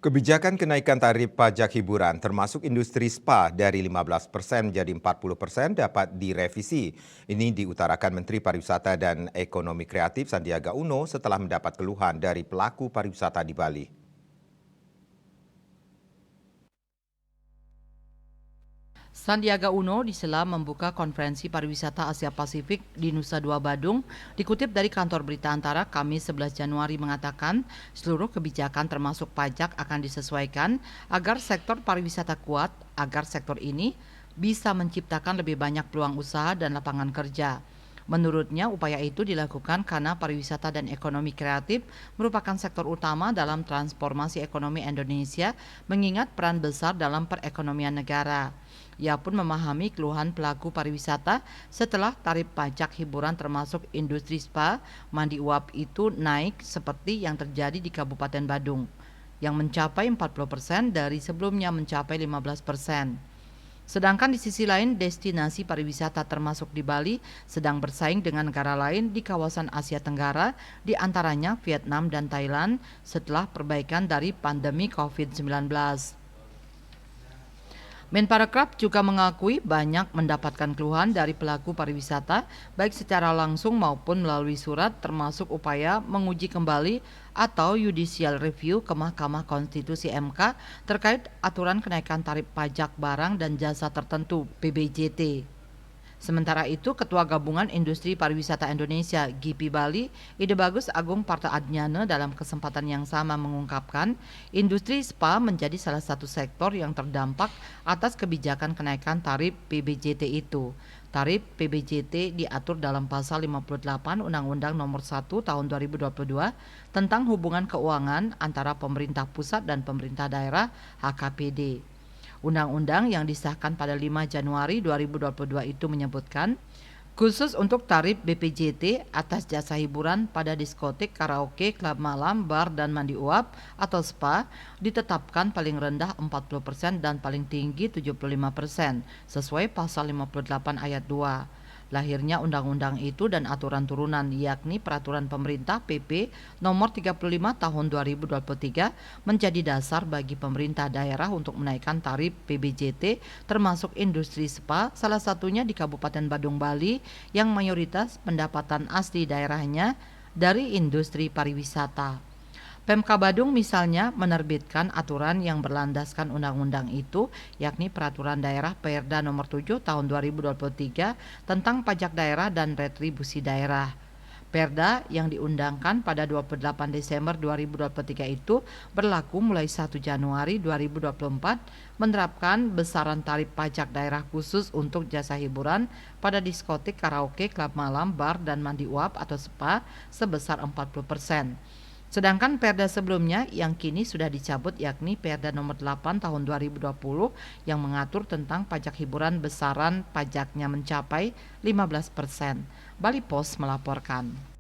Kebijakan kenaikan tarif pajak hiburan termasuk industri spa dari 15% menjadi 40% dapat direvisi. Ini diutarakan Menteri Pariwisata dan Ekonomi Kreatif Sandiaga Uno setelah mendapat keluhan dari pelaku pariwisata di Bali. Sandiaga Uno disela membuka konferensi pariwisata Asia Pasifik di Nusa Dua Badung, dikutip dari kantor berita Antara Kamis 11 Januari mengatakan seluruh kebijakan termasuk pajak akan disesuaikan agar sektor pariwisata kuat, agar sektor ini bisa menciptakan lebih banyak peluang usaha dan lapangan kerja. Menurutnya, upaya itu dilakukan karena pariwisata dan ekonomi kreatif merupakan sektor utama dalam transformasi ekonomi Indonesia, mengingat peran besar dalam perekonomian negara. Ia pun memahami keluhan pelaku pariwisata setelah tarif pajak hiburan termasuk industri spa, mandi uap itu naik seperti yang terjadi di Kabupaten Badung, yang mencapai 40% dari sebelumnya mencapai 15%. Sedangkan di sisi lain, destinasi pariwisata termasuk di Bali sedang bersaing dengan negara lain di kawasan Asia Tenggara, di antaranya Vietnam dan Thailand, setelah perbaikan dari pandemi COVID-19. Menparekraf juga mengakui banyak mendapatkan keluhan dari pelaku pariwisata, baik secara langsung maupun melalui surat, termasuk upaya menguji kembali atau judicial review ke Mahkamah Konstitusi (MK) terkait aturan kenaikan tarif pajak barang dan jasa tertentu (PBJT). Sementara itu, Ketua Gabungan Industri Pariwisata Indonesia (GIPI Bali), Ide Bagus Agung Parta Adnyana dalam kesempatan yang sama mengungkapkan, industri spa menjadi salah satu sektor yang terdampak atas kebijakan kenaikan tarif PBJT itu. Tarif PBJT diatur dalam pasal 58 Undang-Undang Nomor 1 Tahun 2022 tentang hubungan keuangan antara pemerintah pusat dan pemerintah daerah (HKPD). Undang-undang yang disahkan pada 5 Januari 2022 itu menyebutkan, khusus untuk tarif BPJT atas jasa hiburan pada diskotik, karaoke, klub malam, bar, dan mandi uap atau spa ditetapkan paling rendah 40% dan paling tinggi 75% sesuai pasal 58 ayat 2. Lahirnya undang-undang itu dan aturan turunan, yakni Peraturan Pemerintah PP Nomor 35 Tahun 2023 menjadi dasar bagi pemerintah daerah untuk menaikkan tarif PBJT termasuk industri spa, salah satunya di Kabupaten Badung Bali yang mayoritas pendapatan asli daerahnya dari industri pariwisata. Pemka Badung misalnya menerbitkan aturan yang berlandaskan undang-undang itu, yakni Peraturan Daerah Perda Nomor 7 Tahun 2023 tentang pajak daerah dan retribusi daerah. Perda yang diundangkan pada 28 Desember 2023 itu berlaku mulai 1 Januari 2024, menerapkan besaran tarif pajak daerah khusus untuk jasa hiburan pada diskotik, karaoke, klub malam, bar, dan mandi uap atau spa sebesar 40%. Sedangkan Perda sebelumnya yang kini sudah dicabut, yakni Perda Nomor 8 Tahun 2020 yang mengatur tentang pajak hiburan besaran pajaknya mencapai 15%. Bali Post melaporkan.